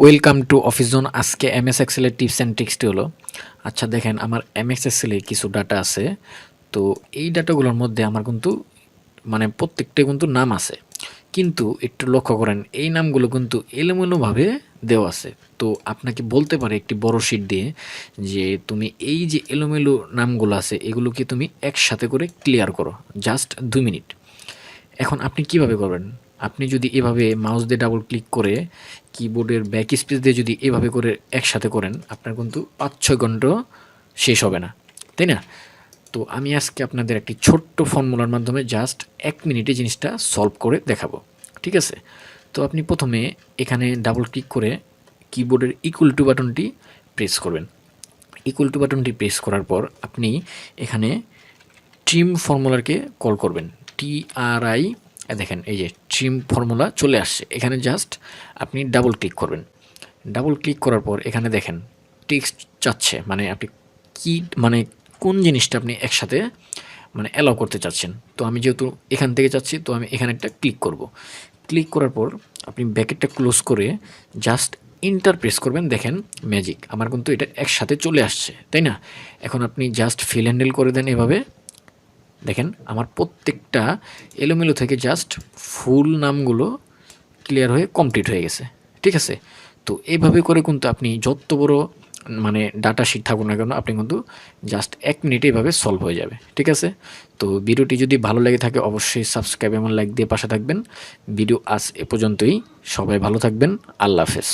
Welcome to office zone. আজকে MS এক্সেলের tips and ট্রিক্সটি হলো, আচ্ছা দেখেন আমার এমএস এক্সেলে কিছু ডাটা আছে। তো এই ডাটাগুলোর মধ্যে আমার কিন্তু প্রত্যেকটা কিন্তু নাম আছে, কিন্তু একটু লক্ষ্য করেন এই নামগুলো কিন্তু এলোমেলোভাবে দেওয়া আছে। তো আপনাকে বলতে পারে একটি বড় শিট দিয়ে যে তুমি এই যে এলোমেলো নামগুলো আছে এগুলোকে তুমি একসাথে করে ক্লিয়ার করো, জাস্ট 2 মিনিট। এখন আপনি কিভাবে করবেন? আপনি যদি এভাবে মাউস দিয়ে ডাবল ক্লিক করে কিবোর্ডের ব্যাক স্পেস দিয়ে যদি এভাবে করে একসাথে করেন, আপনার কিন্তু 5-6 ঘন্টা শেষ হবে না, তাই না? তো আমি আজকে আপনাদের একটি ছোট্ট ফর্মুলার মাধ্যমে জাস্ট 1 মিনিটে জিনিসটা সলভ করে দেখাবো, ঠিক আছে? তো আপনি প্রথমে এখানে ডাবল ক্লিক করে কিবোর্ডের ইকুয়াল টু বাটনটি প্রেস করবেন। ইকুয়াল টু বাটনটি প্রেস করার পর আপনি এখানে ট্রিম ফর্মুলাকে কল করবেন, TRI। দেখেন এই যে ট্রিম ফর্মুলা চলে আসছে, এখানে জাস্ট আপনি ডাবল ক্লিক করবেন। ডাবল ক্লিক করার পর এখানে দেখেন টেক্সট চাচ্ছে, মানে আপনি কি কোন জিনিসটা আপনি একসাথে অ্যালাউ করতে চাচ্ছেন। তো আমি যেহেতু এখান থেকে চাচ্ছি, তো আমি এখানে একটা ক্লিক করব। ক্লিক করার পর আপনি ব্র্যাকেটটা ক্লোজ করে জাস্ট ইন্টার প্রেস করবেন। দেখেন ম্যাজিক, আমার কিন্তু এটা একসাথে চলে আসছে, তাই না? এখন আপনি জাস্ট ফিল হ্যান্ডেল করে দেন এভাবে। দেখেন আমার প্রত্যেকটা এলোমেলো থেকে জাস্ট ফুল নামগুলো ক্লিয়ার হয়ে কমপ্লিট হয়ে গেছে, ঠিক আছে? তো এইভাবে করে কিন্তু আপনি যত বড় ডাটা শিট থাকুন না কেন, আপনি কিন্তু জাস্ট 1 মিনিটে এভাবে সলভ হয়ে যাবে, ঠিক আছে? তো ভিডিওটি যদি ভালো লেগে থাকে অবশ্যই সাবস্ক্রাইব এবং লাইক দিয়ে পাশে থাকবেন। ভিডিও আজ এ পর্যন্তই, সবাই ভালো থাকবেন, আল্লাহ হাফেজ।